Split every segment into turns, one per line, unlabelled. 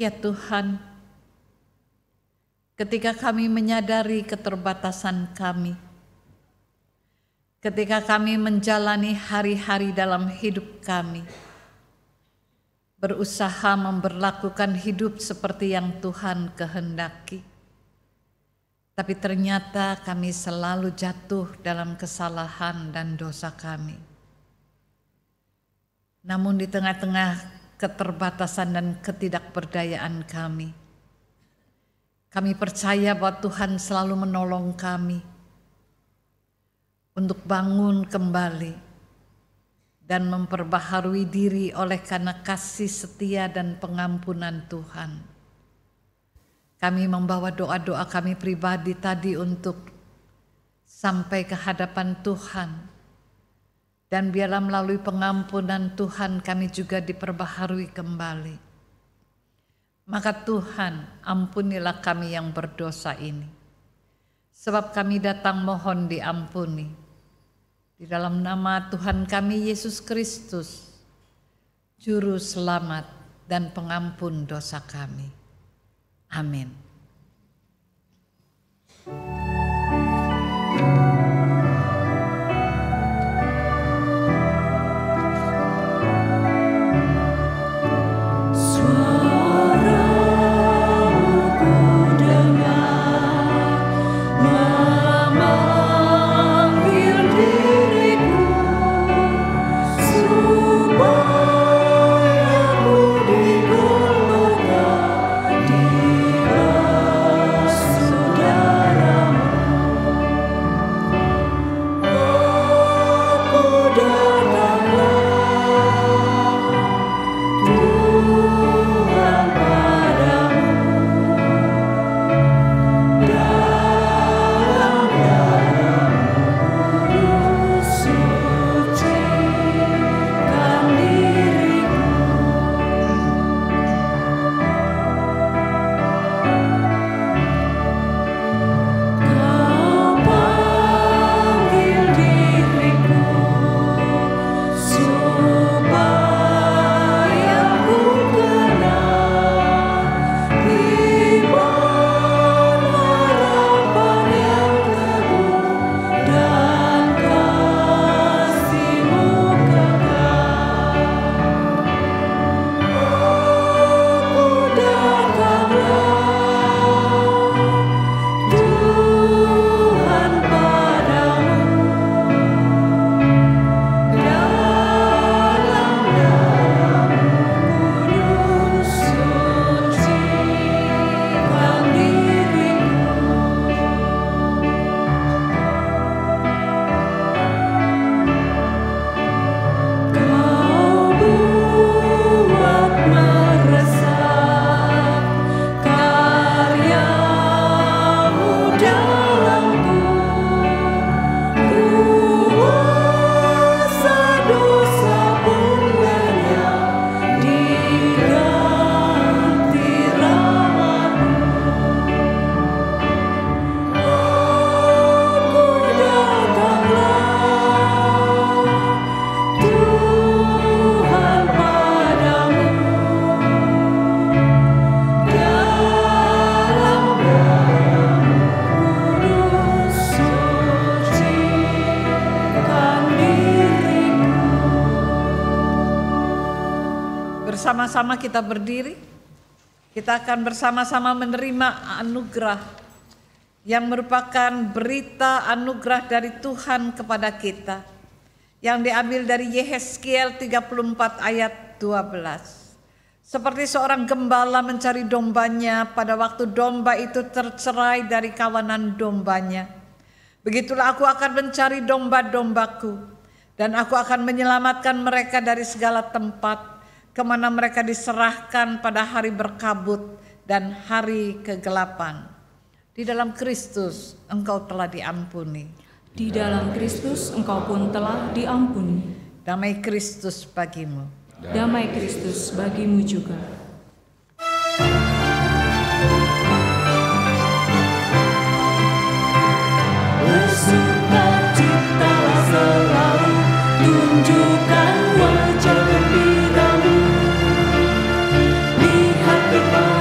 Ya Tuhan, ketika kami menyadari keterbatasan kami, ketika kami menjalani hari-hari dalam hidup kami, berusaha memberlakukan hidup seperti yang Tuhan kehendaki, tapi ternyata kami selalu jatuh dalam kesalahan dan dosa kami. Namun di tengah-tengah keterbatasan dan ketidakberdayaan kami percaya bahwa Tuhan selalu menolong kami untuk bangun kembali dan memperbaharui diri oleh karena kasih setia dan pengampunan Tuhan. Kami membawa doa-doa kami pribadi tadi untuk sampai ke hadapan Tuhan. Dan biarlah melalui pengampunan Tuhan kami juga diperbaharui kembali. Maka Tuhan, ampunilah kami yang berdosa ini. Sebab kami datang mohon diampuni. Di dalam nama Tuhan kami Yesus Kristus, Juru Selamat dan Pengampun dosa kami. Amin. Bersama-sama kita berdiri, kita akan bersama-sama menerima anugerah yang merupakan berita anugerah dari Tuhan kepada kita yang diambil dari Yehezkiel 34 ayat 12. Seperti seorang gembala mencari dombanya pada waktu domba itu tercerai dari kawanan dombanya, begitulah aku akan mencari domba-dombaku dan aku akan menyelamatkan mereka dari segala tempat kemana mereka diserahkan pada hari berkabut dan hari kegelapan. Di dalam Kristus engkau telah diampuni.
Di dalam Kristus engkau pun telah diampuni.
Damai Kristus bagimu.
Damai Kristus bagimu juga.
Bersukacitalah selalu, tunjukkan wajah gembiramu. Lihat depan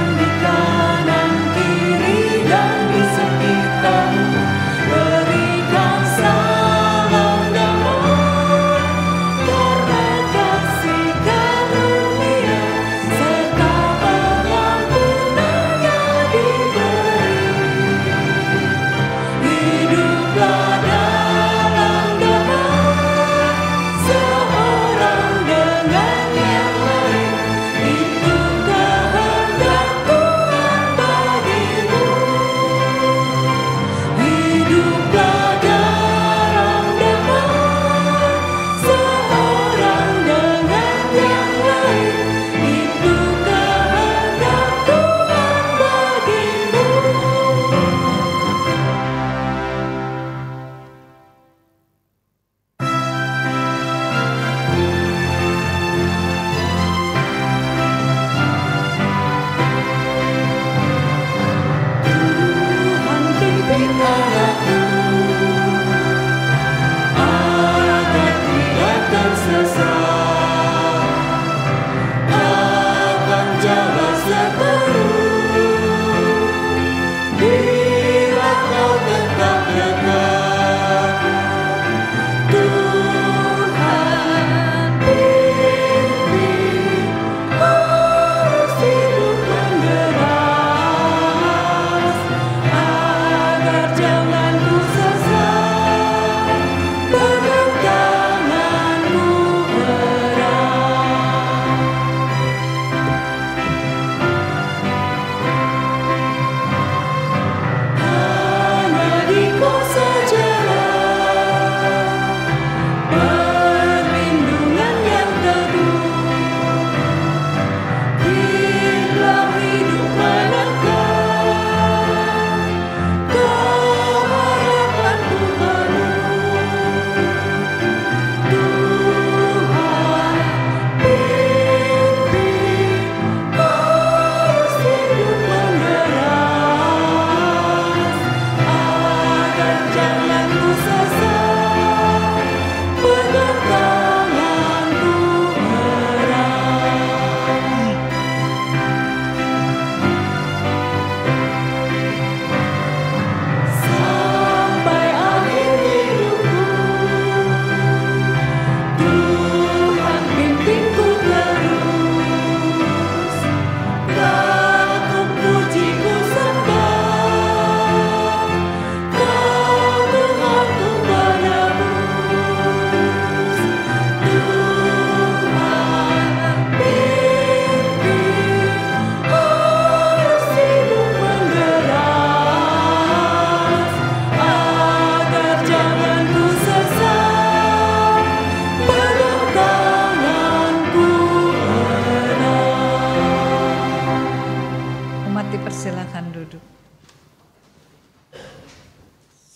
Silakan duduk.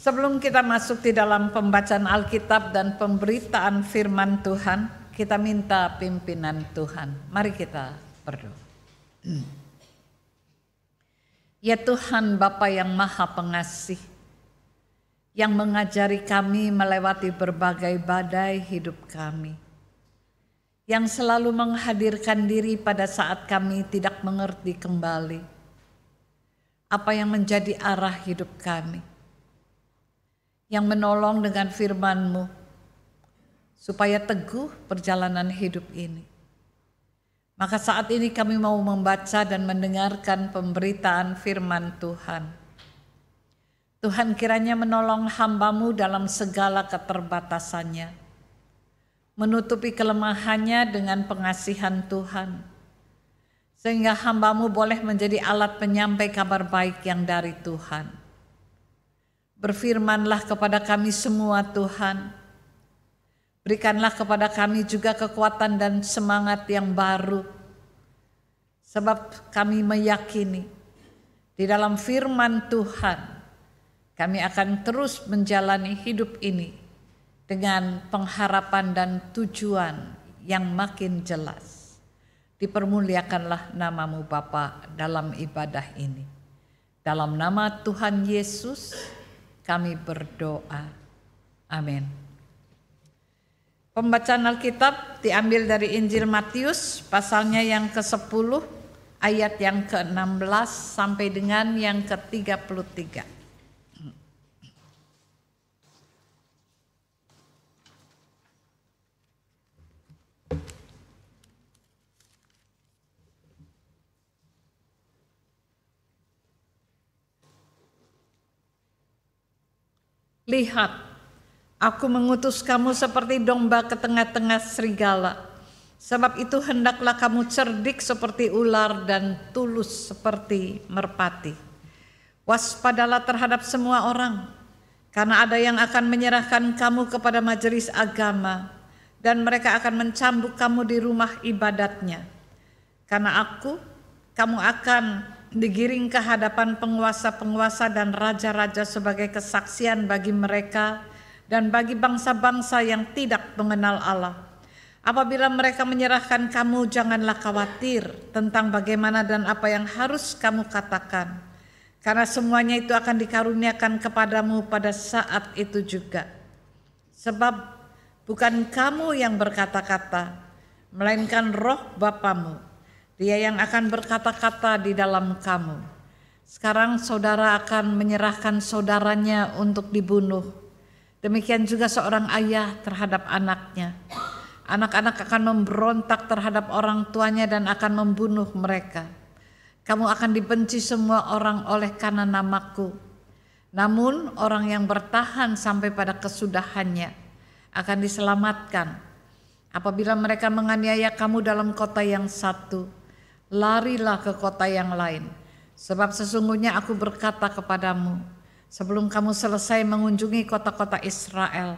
Sebelum kita masuk di dalam pembacaan Alkitab dan pemberitaan firman Tuhan, kita minta pimpinan Tuhan. Mari kita berdoa. Ya Tuhan Bapa yang Maha Pengasih, yang mengajari kami melewati berbagai badai hidup kami, yang selalu menghadirkan diri pada saat kami tidak mengerti kembali apa yang menjadi arah hidup kami, yang menolong dengan firman-Mu supaya teguh perjalanan hidup ini. Maka saat ini kami mau membaca dan mendengarkan pemberitaan firman Tuhan. Tuhan kiranya menolong hamba-Mu dalam segala keterbatasannya, menutupi kelemahannya dengan pengasihan Tuhan, sehingga hamba-Mu boleh menjadi alat penyampai kabar baik yang dari Tuhan. Berfirmanlah kepada kami semua Tuhan. Berikanlah kepada kami juga kekuatan dan semangat yang baru. Sebab kami meyakini di dalam firman Tuhan kami akan terus menjalani hidup ini dengan pengharapan dan tujuan yang makin jelas. Dipermuliakanlah nama-Mu Bapa dalam ibadah ini. Dalam nama Tuhan Yesus kami berdoa. Amin. Pembacaan Alkitab diambil dari Injil Matius pasalnya yang ke-10 ayat yang ke-16 sampai dengan yang ke-33. Lihat, aku mengutus kamu seperti domba ke tengah-tengah serigala. Sebab itu hendaklah kamu cerdik seperti ular dan tulus seperti merpati. Waspadalah terhadap semua orang, karena ada yang akan menyerahkan kamu kepada majelis agama, dan mereka akan mencambuk kamu di rumah ibadatnya. Karena kamu akan digiring ke hadapan penguasa-penguasa dan raja-raja sebagai kesaksian bagi mereka dan bagi bangsa-bangsa yang tidak mengenal Allah. Apabila mereka menyerahkan kamu, janganlah khawatir tentang bagaimana dan apa yang harus kamu katakan, karena semuanya itu akan dikaruniakan kepadamu pada saat itu juga. Sebab bukan kamu yang berkata-kata, melainkan Roh Bapamu, Dia yang akan berkata-kata di dalam kamu. Sekarang saudara akan menyerahkan saudaranya untuk dibunuh. Demikian juga seorang ayah terhadap anaknya. Anak-anak akan memberontak terhadap orang tuanya dan akan membunuh mereka. Kamu akan dibenci semua orang oleh karena namaku. Namun orang yang bertahan sampai pada kesudahannya akan diselamatkan. Apabila mereka menganiaya kamu dalam kota yang satu, larilah ke kota yang lain. Sebab sesungguhnya aku berkata kepadamu, sebelum kamu selesai mengunjungi kota-kota Israel,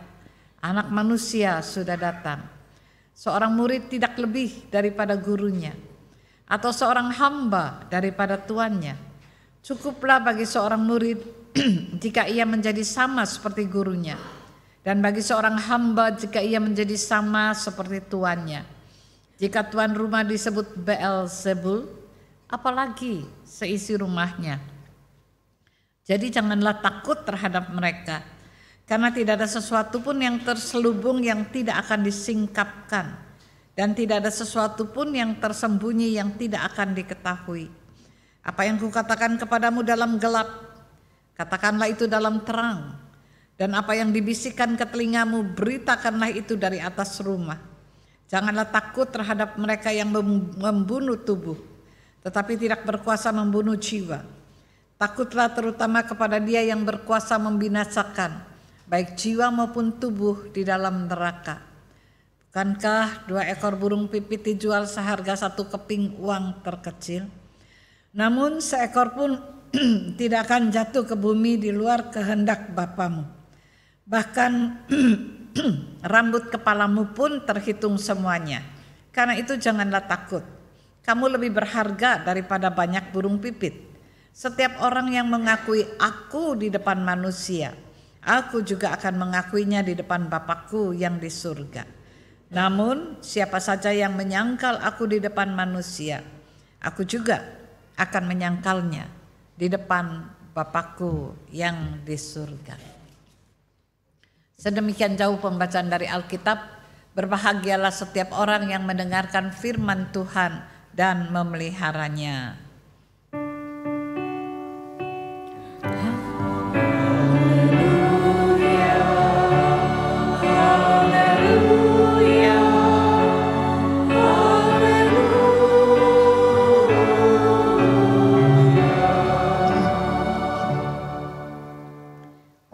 Anak Manusia sudah datang. Seorang murid tidak lebih daripada gurunya, atau seorang hamba daripada tuannya. Cukuplah bagi seorang murid jika ia menjadi sama seperti gurunya, dan bagi seorang hamba jika ia menjadi sama seperti tuannya. Jika tuan rumah disebut Beelzebul, apalagi seisi rumahnya. Jadi janganlah takut terhadap mereka, karena tidak ada sesuatu pun yang terselubung yang tidak akan disingkapkan, dan tidak ada sesuatu pun yang tersembunyi yang tidak akan diketahui. Apa yang kukatakan kepadamu dalam gelap, katakanlah itu dalam terang, dan apa yang dibisikkan ke telingamu, beritakanlah itu dari atas rumah. Janganlah takut terhadap mereka yang membunuh tubuh, tetapi tidak berkuasa membunuh jiwa. Takutlah terutama kepada Dia yang berkuasa membinasakan, baik jiwa maupun tubuh di dalam neraka. Bukankah 2 ekor burung pipit dijual seharga 1 keping uang terkecil? Namun seekor pun tidak akan jatuh ke bumi di luar kehendak Bapamu. Bahkan rambut kepalamu pun terhitung semuanya. Karena itu janganlah takut. Kamu lebih berharga daripada banyak burung pipit. Setiap orang yang mengakui aku di depan manusia, aku juga akan mengakuinya di depan Bapakku yang di surga. Namun siapa saja yang menyangkal aku di depan manusia, aku juga akan menyangkalnya di depan Bapakku yang di surga. Sedemikian jauh pembacaan dari Alkitab. Berbahagialah setiap orang yang mendengarkan firman Tuhan dan memeliharanya.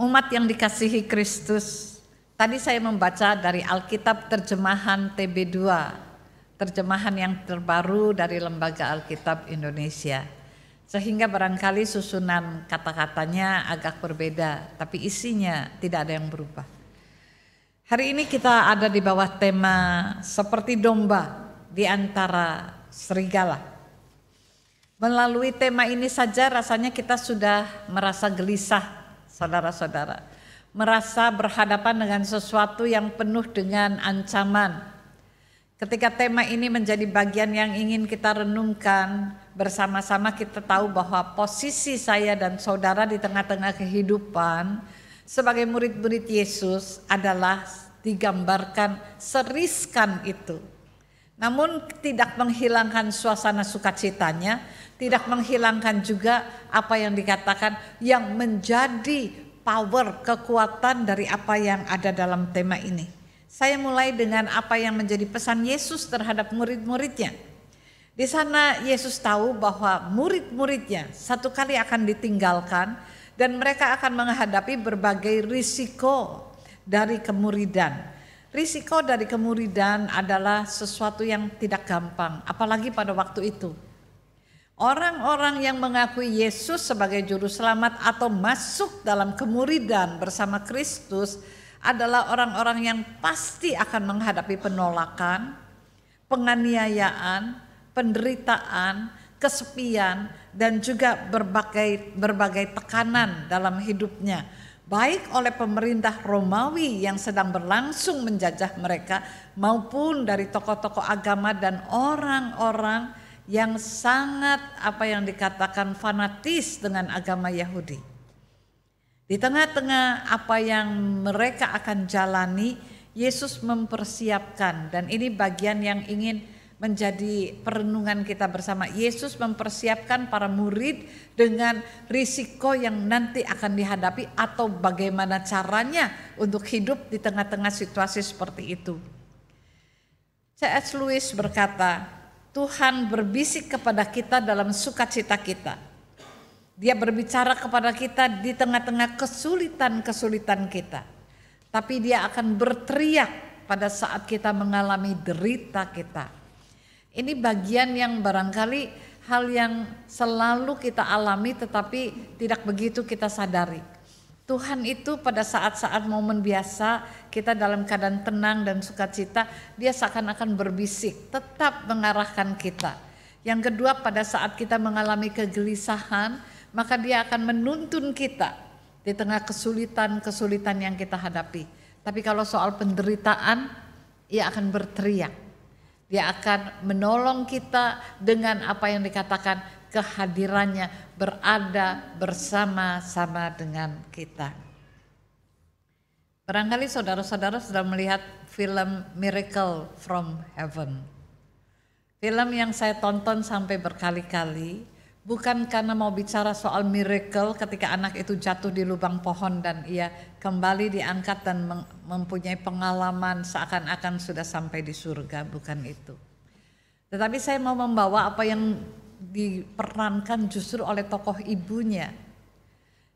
Umat yang dikasihi Kristus, tadi saya membaca dari Alkitab terjemahan TB2, terjemahan yang terbaru dari Lembaga Alkitab Indonesia. Sehingga barangkali susunan kata-katanya agak berbeda, tapi isinya tidak ada yang berubah. Hari ini kita ada di bawah tema seperti domba di antara serigala. Melalui tema ini saja rasanya kita sudah merasa gelisah, saudara-saudara, merasa berhadapan dengan sesuatu yang penuh dengan ancaman. Ketika tema ini menjadi bagian yang ingin kita renungkan bersama-sama, kita tahu bahwa posisi saya dan saudara di tengah-tengah kehidupan sebagai murid-murid Yesus adalah digambarkan seriskan itu. Namun tidak menghilangkan suasana sukacitanya, tidak menghilangkan juga apa yang dikatakan yang menjadi power, kekuatan dari apa yang ada dalam tema ini. Saya mulai dengan apa yang menjadi pesan Yesus terhadap murid-muridnya. Di sana Yesus tahu bahwa murid-muridnya satu kali akan ditinggalkan dan mereka akan menghadapi berbagai risiko dari kemuridan. Risiko dari kemuridan adalah sesuatu yang tidak gampang, apalagi pada waktu itu. Orang-orang yang mengakui Yesus sebagai juru selamat atau masuk dalam kemuridan bersama Kristus adalah orang-orang yang pasti akan menghadapi penolakan, penganiayaan, penderitaan, kesepian, dan juga berbagai tekanan dalam hidupnya, baik oleh pemerintah Romawi yang sedang berlangsung menjajah mereka, maupun dari tokoh-tokoh agama dan orang-orang yang sangat apa yang dikatakan fanatis dengan agama Yahudi. Di tengah-tengah apa yang mereka akan jalani, Yesus mempersiapkan, dan ini bagian yang ingin menjadi perenungan kita bersama. Yesus mempersiapkan para murid dengan risiko yang nanti akan dihadapi atau bagaimana caranya untuk hidup di tengah-tengah situasi seperti itu. C.S. Lewis berkata, Tuhan berbisik kepada kita dalam sukacita kita. Dia berbicara kepada kita di tengah-tengah kesulitan-kesulitan kita. tapi dia akan berteriak pada saat kita mengalami derita kita. Ini bagian yang barangkali hal yang selalu kita alami tetapi tidak begitu kita sadari. Tuhan itu pada saat-saat momen biasa kita dalam keadaan tenang dan sukacita, dia seakan-akan berbisik, tetap mengarahkan kita. Yang kedua, pada saat kita mengalami kegelisahan, maka dia akan menuntun kita di tengah kesulitan-kesulitan yang kita hadapi. Tapi kalau soal penderitaan, ia akan berteriak. Dia akan menolong kita dengan apa yang dikatakan kehadirannya, berada bersama-sama dengan kita. Barangkali saudara-saudara sudah melihat film Miracle from Heaven. Film yang saya tonton sampai berkali-kali. Bukan karena mau bicara soal miracle ketika anak itu jatuh di lubang pohon dan ia kembali diangkat dan mempunyai pengalaman seakan-akan sudah sampai di surga, bukan itu. Tetapi saya mau membawa apa yang diperankan justru oleh tokoh ibunya.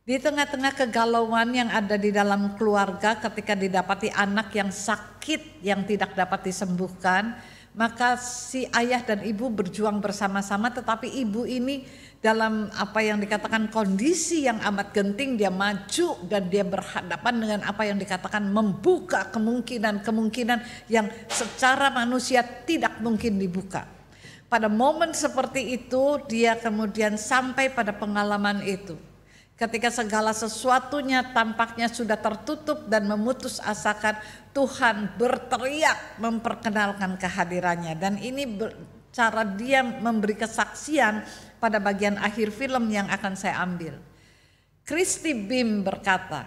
Di tengah-tengah kegalauan yang ada di dalam keluarga ketika didapati anak yang sakit yang tidak dapat disembuhkan, maka si ayah dan ibu berjuang bersama-sama, tetapi ibu ini dalam apa yang dikatakan kondisi yang amat genting, dia maju dan dia berhadapan dengan apa yang dikatakan membuka kemungkinan-kemungkinan yang secara manusia tidak mungkin dibuka. Pada momen seperti itu dia kemudian sampai pada pengalaman itu. Ketika segala sesuatunya tampaknya sudah tertutup dan memutus asakan, Tuhan berteriak memperkenalkan kehadirannya. Dan ini cara dia memberi kesaksian pada bagian akhir film yang akan saya ambil. Christy Bim berkata,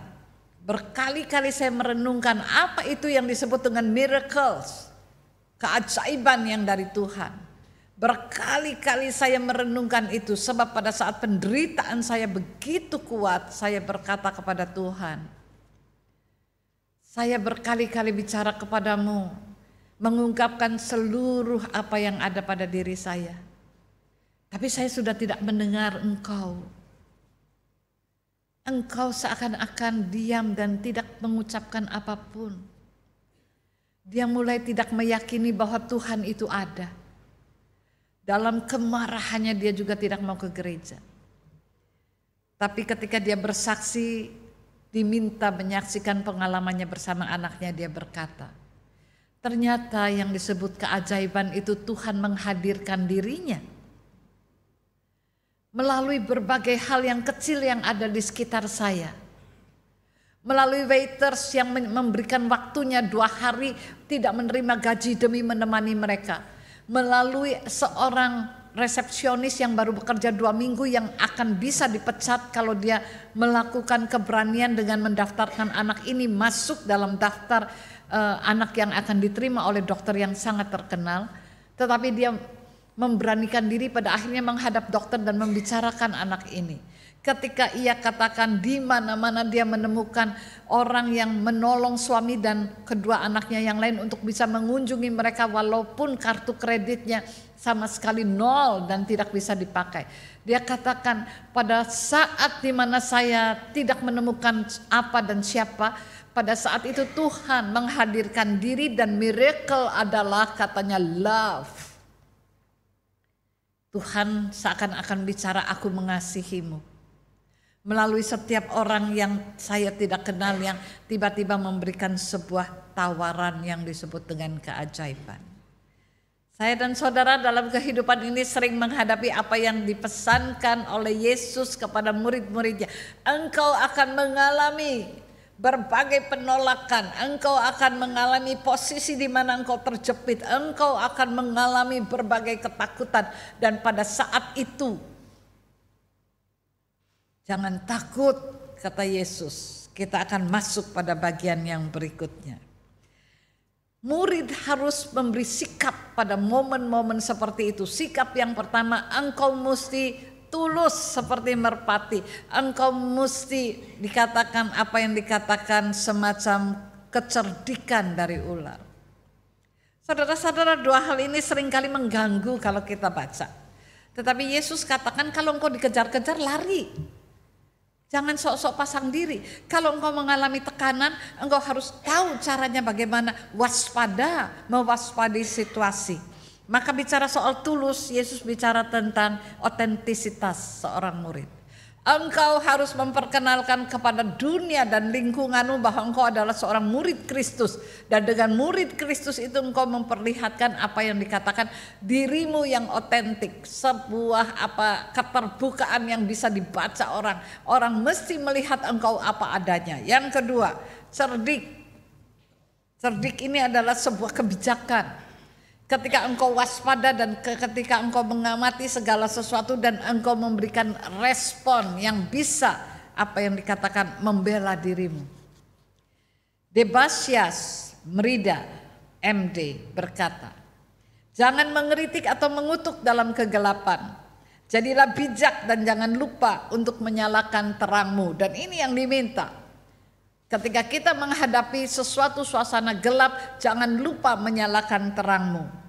berkali-kali saya merenungkan apa itu yang disebut dengan miracles, keajaiban yang dari Tuhan. Berkali-kali saya merenungkan itu sebab pada saat penderitaan saya begitu kuat, saya berkata kepada Tuhan, saya berkali-kali bicara kepadamu, mengungkapkan seluruh apa yang ada pada diri saya. Tapi saya sudah tidak mendengar Engkau. Engkau seakan-akan diam dan tidak mengucapkan apapun. Dia mulai tidak meyakini bahwa Tuhan itu ada. Dalam kemarahannya dia juga tidak mau ke gereja. Tapi ketika dia bersaksi, diminta menyaksikan pengalamannya bersama anaknya, dia berkata, ternyata yang disebut keajaiban itu Tuhan menghadirkan dirinya. Melalui berbagai hal yang kecil yang ada di sekitar saya. Melalui waiters yang memberikan waktunya 2 hari tidak menerima gaji demi menemani mereka. Melalui seorang resepsionis yang baru bekerja 2 minggu yang akan bisa dipecat kalau dia melakukan keberanian dengan mendaftarkan anak ini masuk dalam daftar anak yang akan diterima oleh dokter yang sangat terkenal. Tetapi dia memberanikan diri pada akhirnya menghadap dokter dan membicarakan anak ini. Ketika ia katakan di mana-mana dia menemukan orang yang menolong suami dan kedua anaknya yang lain untuk bisa mengunjungi mereka walaupun kartu kreditnya sama sekali 0 dan tidak bisa dipakai. Dia katakan pada saat di mana saya tidak menemukan apa dan siapa, pada saat itu Tuhan menghadirkan diri dan miracle adalah katanya love. Tuhan seakan-akan bicara, aku mengasihimu. Melalui setiap orang yang saya tidak kenal yang tiba-tiba memberikan sebuah tawaran yang disebut dengan keajaiban. Saya dan saudara dalam kehidupan ini sering menghadapi apa yang dipesankan oleh Yesus kepada murid-muridnya. Engkau akan mengalami berbagai penolakan, engkau akan mengalami posisi di mana engkau terjepit, engkau akan mengalami berbagai ketakutan, dan pada saat itu jangan takut, kata Yesus. Kita akan masuk pada bagian yang berikutnya. Murid harus memberi sikap pada momen-momen seperti itu. Sikap yang pertama, engkau mesti tulus seperti merpati. Engkau mesti dikatakan apa yang dikatakan semacam kecerdikan dari ular. Saudara-saudara, 2 hal ini seringkali mengganggu kalau kita baca. Tetapi Yesus katakan kalau engkau dikejar-kejar lari. Jangan sok-sok pasang diri. Kalau engkau mengalami tekanan, engkau harus tahu caranya bagaimana waspada, mewaspadai situasi. Maka bicara soal tulus, Yesus bicara tentang otentisitas seorang murid. Engkau harus memperkenalkan kepada dunia dan lingkunganmu bahwa engkau adalah seorang murid Kristus. Dan dengan murid Kristus itu engkau memperlihatkan apa yang dikatakan dirimu yang otentik. Sebuah keterbukaan yang bisa dibaca orang. Orang mesti melihat engkau apa adanya. Yang kedua, cerdik. Cerdik ini adalah sebuah kebijakan. Ketika engkau waspada dan ketika engkau mengamati segala sesuatu dan engkau memberikan respon yang bisa apa yang dikatakan membela dirimu. Debasias Merida MD berkata, jangan mengeritik atau mengutuk dalam kegelapan. Jadilah bijak dan jangan lupa untuk menyalakan terangmu. Dan ini yang diminta. Ketika kita menghadapi sesuatu suasana gelap, jangan lupa menyalakan terangmu.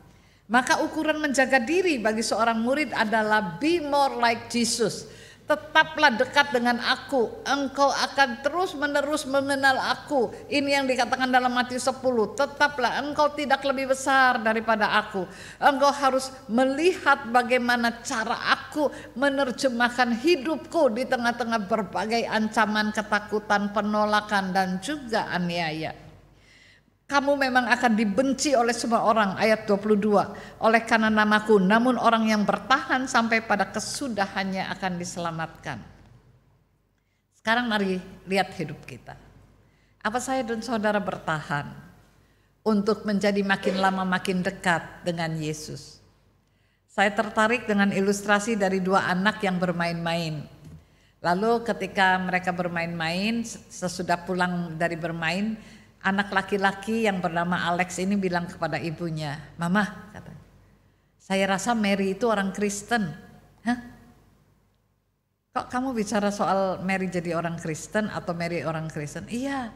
Maka ukuran menjaga diri bagi seorang murid adalah be more like Jesus. Tetaplah dekat dengan aku, engkau akan terus menerus mengenal aku. Ini yang dikatakan dalam Matius 10. Tetaplah engkau tidak lebih besar daripada aku. Engkau harus melihat bagaimana cara aku menerjemahkan hidupku di tengah-tengah berbagai ancaman, ketakutan, penolakan dan juga aniaya. Kamu memang akan dibenci oleh semua orang, ayat 22, oleh karena namaku, namun orang yang bertahan sampai pada kesudahannya akan diselamatkan. Sekarang mari lihat hidup kita. Apa saya dan saudara bertahan untuk menjadi makin lama makin dekat dengan Yesus? Saya tertarik dengan ilustrasi dari dua anak yang bermain-main. Lalu ketika mereka bermain-main, sesudah pulang dari bermain, anak laki-laki yang bernama Alex ini bilang kepada ibunya, "Mama," katanya, "saya rasa Mary itu orang Kristen." "Hah? Kok kamu bicara soal Mary jadi orang Kristen atau Mary orang Kristen?" "Iya,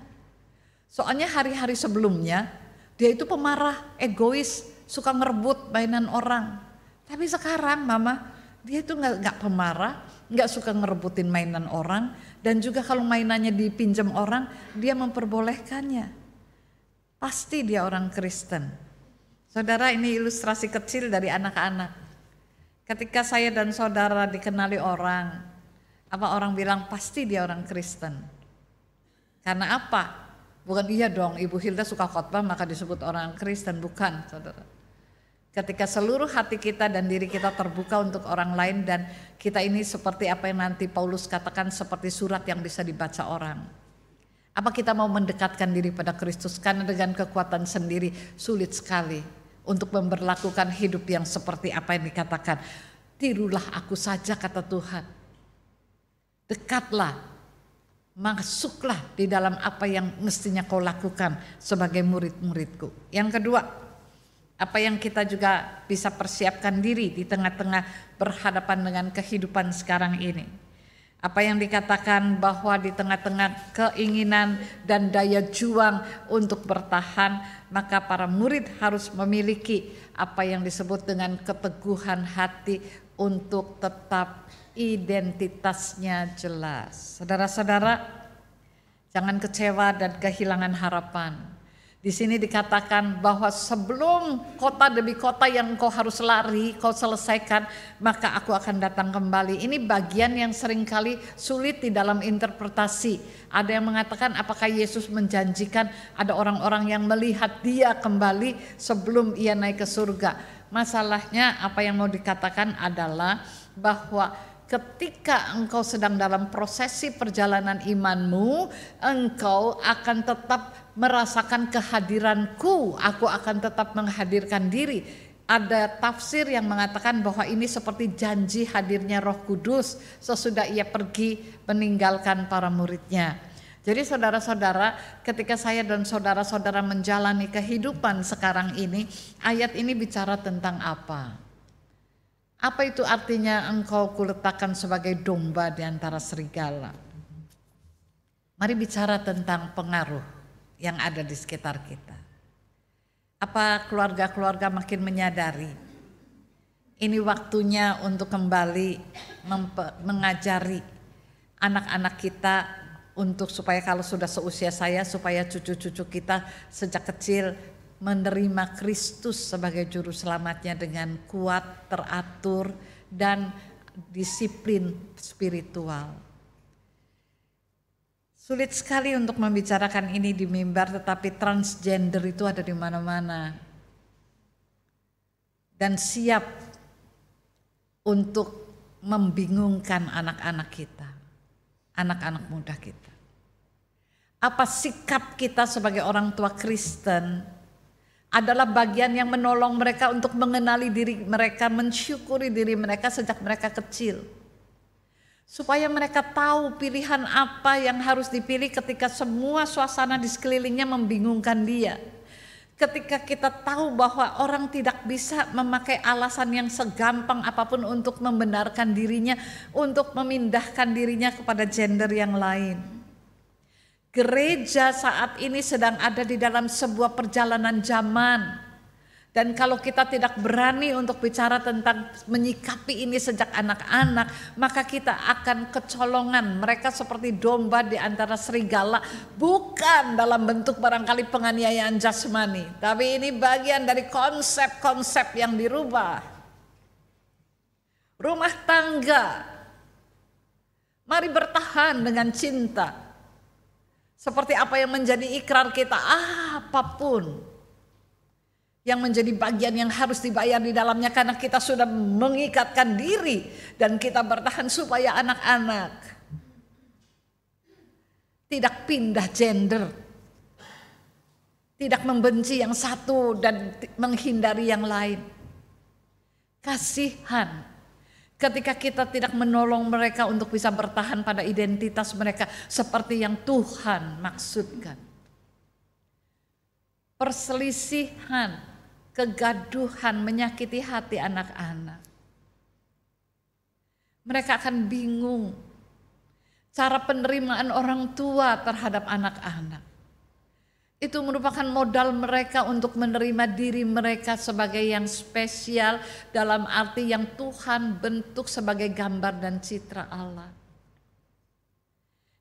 soalnya hari-hari sebelumnya dia itu pemarah, egois, suka ngerebut mainan orang. Tapi sekarang Mama, dia itu nggak pemarah, nggak suka ngerebutin mainan orang, dan juga kalau mainannya dipinjam orang, dia memperbolehkannya. Pasti dia orang Kristen." Saudara, ini ilustrasi kecil dari anak-anak. Ketika saya dan saudara dikenali orang, apa orang bilang pasti dia orang Kristen? Karena apa? Bukan iya dong, Ibu Hilda suka khotbah maka disebut orang Kristen, bukan, saudara. Ketika seluruh hati kita dan diri kita terbuka untuk orang lain, dan kita ini seperti apa yang nanti Paulus katakan, seperti surat yang bisa dibaca orang. Apa kita mau mendekatkan diri pada Kristus? Karena dengan kekuatan sendiri sulit sekali untuk memberlakukan hidup yang seperti apa yang dikatakan. Tirulah aku saja, kata Tuhan. Dekatlah, masuklah di dalam apa yang mestinya kau lakukan sebagai murid-muridku. Yang kedua, apa yang kita juga bisa persiapkan diri di tengah-tengah berhadapan dengan kehidupan sekarang ini. Apa yang dikatakan bahwa di tengah-tengah keinginan dan daya juang untuk bertahan, maka para murid harus memiliki apa yang disebut dengan keteguhan hati untuk tetap identitasnya jelas. Saudara-saudara, jangan kecewa dan kehilangan harapan. Di sini dikatakan bahwa sebelum kota demi kota yang kau harus lari, kau selesaikan, maka aku akan datang kembali. Ini bagian yang seringkali sulit di dalam interpretasi. Ada yang mengatakan apakah Yesus menjanjikan ada orang-orang yang melihat dia kembali sebelum ia naik ke surga. Masalahnya apa yang mau dikatakan adalah bahwa ketika engkau sedang dalam prosesi perjalanan imanmu, engkau akan tetap merasakan kehadiranku, aku akan tetap menghadirkan diri. Ada tafsir yang mengatakan bahwa ini seperti janji hadirnya Roh Kudus sesudah ia pergi meninggalkan para muridnya. Jadi saudara-saudara, ketika saya dan saudara-saudara menjalani kehidupan sekarang ini, ayat ini bicara tentang apa? Apa itu artinya engkau kuletakkan sebagai domba di antara serigala? Mari bicara tentang pengaruh yang ada di sekitar kita. Apa keluarga-keluarga makin menyadari ini waktunya untuk kembali mengajari anak-anak kita untuk supaya kalau sudah seusia saya, supaya cucu-cucu kita sejak kecil menerima Kristus sebagai juru selamatnya dengan kuat, teratur, dan disiplin spiritual. Sulit sekali untuk membicarakan ini di mimbar, tetapi transgender itu ada di mana-mana. Dan siap untuk membingungkan anak-anak kita, anak-anak muda kita. Apa sikap kita sebagai orang tua Kristen adalah bagian yang menolong mereka untuk mengenali diri mereka, mensyukuri diri mereka sejak mereka kecil. Supaya mereka tahu pilihan apa yang harus dipilih ketika semua suasana di sekelilingnya membingungkan dia. Ketika kita tahu bahwa orang tidak bisa memakai alasan yang segampang apapun untuk membenarkan dirinya, untuk memindahkan dirinya kepada gender yang lain. Gereja saat ini sedang ada di dalam sebuah perjalanan zaman. Dan kalau kita tidak berani untuk bicara tentang menyikapi ini sejak anak-anak, maka kita akan kecolongan. Mereka seperti domba di antara serigala, bukan dalam bentuk barangkali penganiayaan jasmani, tapi ini bagian dari konsep-konsep yang dirubah. Rumah tangga, mari bertahan dengan cinta. Seperti apa yang menjadi ikrar kita, apapun yang menjadi bagian yang harus dibayar di dalamnya, karena kita sudah mengikatkan diri dan kita bertahan supaya anak-anak tidak pindah gender, tidak membenci yang satu dan menghindari yang lain. Kasihan ketika kita tidak menolong mereka untuk bisa bertahan pada identitas mereka seperti yang Tuhan maksudkan. Perselisihan, kegaduhan menyakiti hati anak-anak. Mereka akan bingung cara penerimaan orang tua terhadap anak-anak. Itu merupakan modal mereka untuk menerima diri mereka sebagai yang spesial, dalam arti yang Tuhan bentuk sebagai gambar dan citra Allah.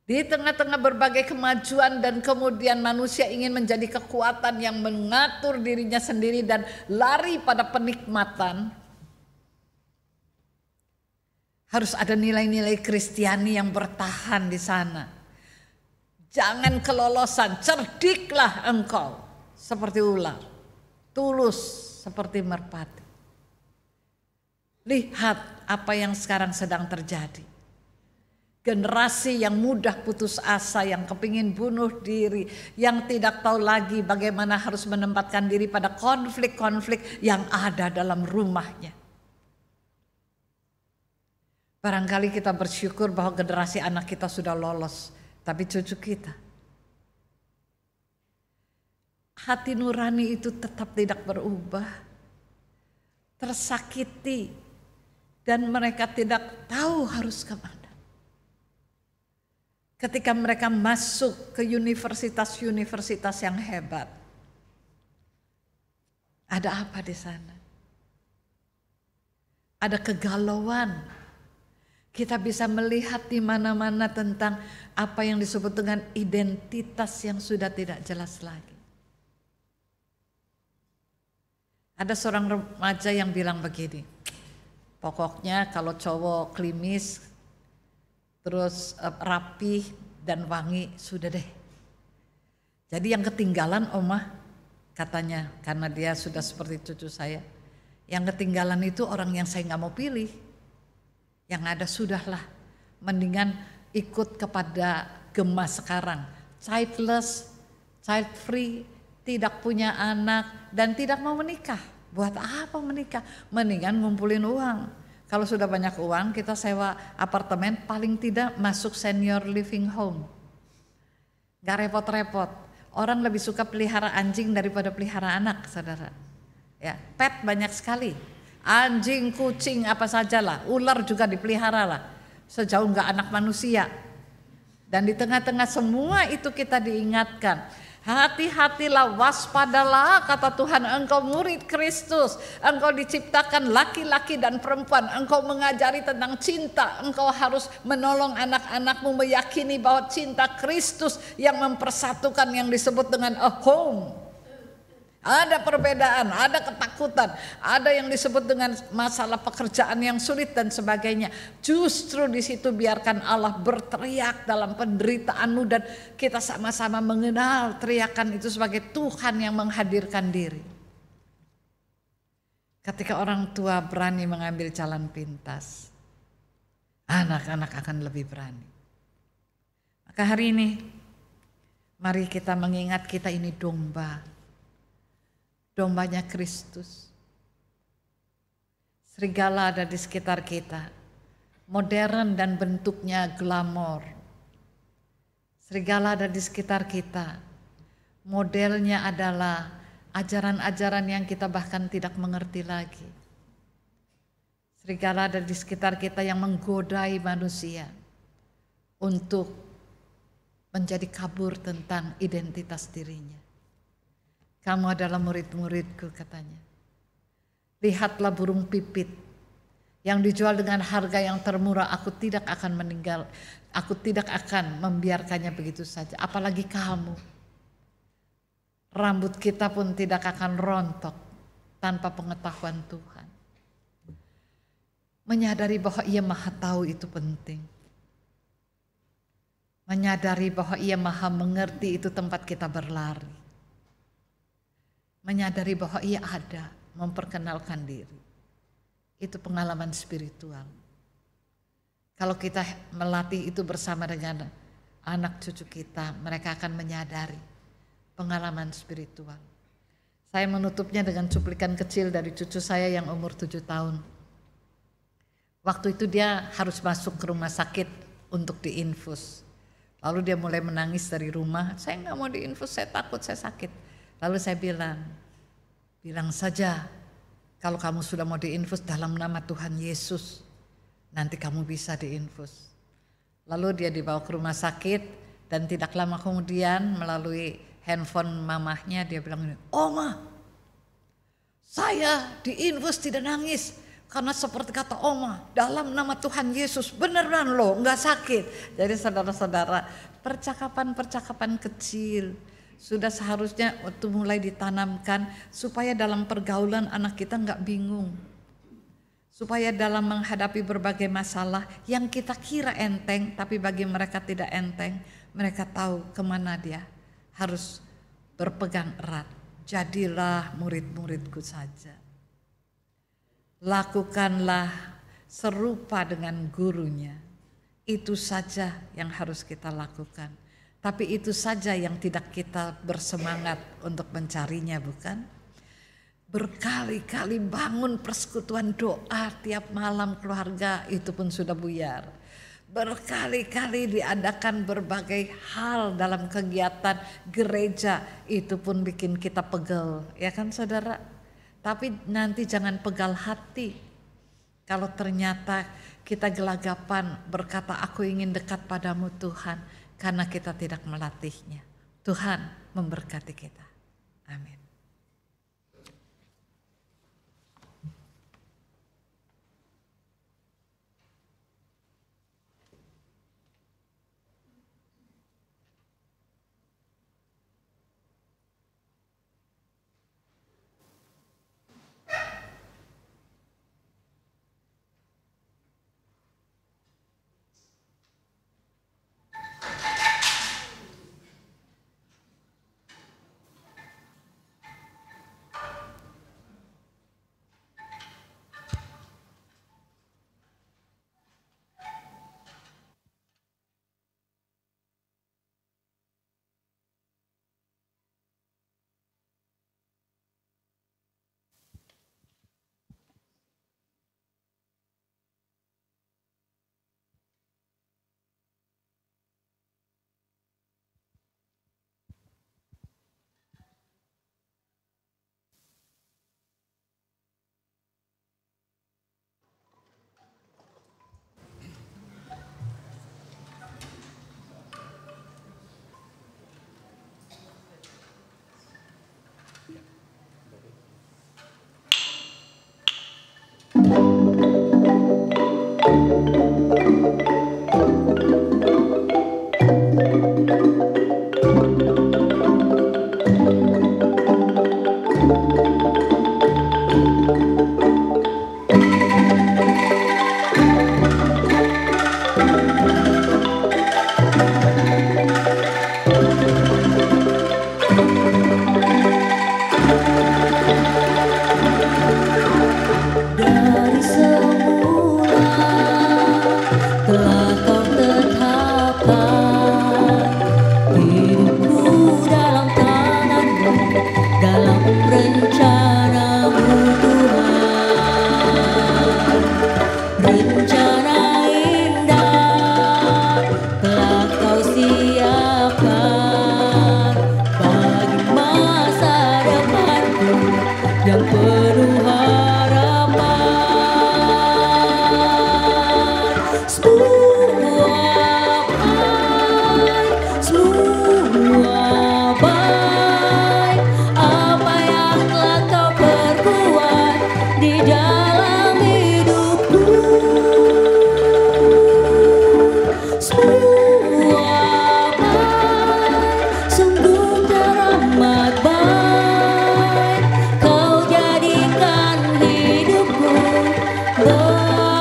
Di tengah-tengah berbagai kemajuan dan kemudian manusia ingin menjadi kekuatan yang mengatur dirinya sendiri dan lari pada penikmatan. Harus ada nilai-nilai Kristiani yang bertahan di sana. Jangan kelolosan, cerdiklah engkau seperti ular, tulus seperti merpati. Lihat apa yang sekarang sedang terjadi. Generasi yang mudah putus asa, yang kepingin bunuh diri, yang tidak tahu lagi bagaimana harus menempatkan diri pada konflik-konflik yang ada dalam rumahnya. Barangkali kita bersyukur bahwa generasi anak kita sudah lolos, tapi cucu kita, hati nurani itu tetap tidak berubah, tersakiti, dan mereka tidak tahu harus kemana. Ketika mereka masuk ke universitas-universitas yang hebat, ada apa di sana? Ada kegalauan. Kita bisa melihat di mana-mana tentang apa yang disebut dengan identitas yang sudah tidak jelas lagi. Ada seorang remaja yang bilang begini, pokoknya kalau cowok klimis, terus rapi dan wangi, sudah deh. Jadi yang ketinggalan omah, katanya, karena dia sudah seperti cucu saya, yang ketinggalan itu orang yang saya nggak mau pilih. Yang ada sudahlah, mendingan ikut kepada Gema sekarang, childless, child free, tidak punya anak dan tidak mau menikah. Buat apa menikah? Mendingan ngumpulin uang. Kalau sudah banyak uang, kita sewa apartemen, paling tidak masuk senior living home. Gak repot-repot. Orang lebih suka pelihara anjing daripada pelihara anak, saudara. Ya, pet banyak sekali. Anjing, kucing, apa sajalah. Ular juga dipelihara lah. Sejauh gak anak manusia. Dan di tengah-tengah semua itu kita diingatkan. Hati-hatilah, waspadalah, kata Tuhan, engkau murid Kristus, engkau diciptakan laki-laki dan perempuan, engkau mengajari tentang cinta, engkau harus menolong anak-anakmu meyakini bahwa cinta Kristus yang mempersatukan yang disebut dengan a home. Ada perbedaan, ada ketakutan, ada yang disebut dengan masalah pekerjaan yang sulit dan sebagainya. Justru di situ biarkan Allah berteriak dalam penderitaanmu dan kita sama-sama mengenal teriakan itu sebagai Tuhan yang menghadirkan diri. Ketika orang tua berani mengambil jalan pintas, anak-anak akan lebih berani. Maka hari ini mari kita mengingat kita ini domba. Dombanya Kristus. Serigala ada di sekitar kita. Modern dan bentuknya glamor. Serigala ada di sekitar kita. Modelnya adalah ajaran-ajaran yang kita bahkan tidak mengerti lagi. Serigala ada di sekitar kita yang menggodai manusia untuk menjadi kabur tentang identitas dirinya. Kamu adalah murid-muridku, katanya. Lihatlah burung pipit yang dijual dengan harga yang termurah. Aku tidak akan meninggal. Aku tidak akan membiarkannya begitu saja. Apalagi kamu. Rambut kita pun tidak akan rontok tanpa pengetahuan Tuhan. Menyadari bahwa Ia Maha Tahu itu penting. Menyadari bahwa Ia Maha Mengerti itu tempat kita berlari. Menyadari bahwa Ia ada, memperkenalkan diri. Itu pengalaman spiritual. Kalau kita melatih itu bersama dengan anak cucu kita, mereka akan menyadari pengalaman spiritual. Saya menutupnya dengan cuplikan kecil dari cucu saya yang umur 7 tahun. Waktu itu dia harus masuk ke rumah sakit untuk diinfus. Lalu dia mulai menangis dari rumah, saya nggak mau diinfus, saya takut, saya sakit. Lalu saya bilang saja kalau kamu sudah mau diinfus dalam nama Tuhan Yesus, nanti kamu bisa diinfus. Lalu dia dibawa ke rumah sakit dan tidak lama kemudian melalui handphone mamahnya dia bilang, Oma, saya diinfus tidak nangis. Karena seperti kata Oma, dalam nama Tuhan Yesus, beneran loh, nggak sakit. Jadi saudara-saudara, percakapan-percakapan kecil sudah seharusnya waktu mulai ditanamkan supaya dalam pergaulan anak kita nggak bingung. Supaya dalam menghadapi berbagai masalah yang kita kira enteng tapi bagi mereka tidak enteng, mereka tahu kemana dia harus berpegang erat. Jadilah murid-muridku saja. Lakukanlah serupa dengan gurunya. Itu saja yang harus kita lakukan. Tapi itu saja yang tidak kita bersemangat untuk mencarinya, bukan? Berkali-kali bangun persekutuan doa tiap malam keluarga itu pun sudah buyar. Berkali-kali diadakan berbagai hal dalam kegiatan gereja itu pun bikin kita pegel, ya kan saudara? Tapi nanti jangan pegal hati kalau ternyata kita gelagapan berkata aku ingin dekat padamu Tuhan. Karena kita tidak melatihnya. Tuhan memberkati kita. Amin.
yang penuh harapan. Semua baik apa yang telah kau perbuat di dalam hidupku. Semua baik, sungguh teramat baik. Kau jadikan hidupku berarti.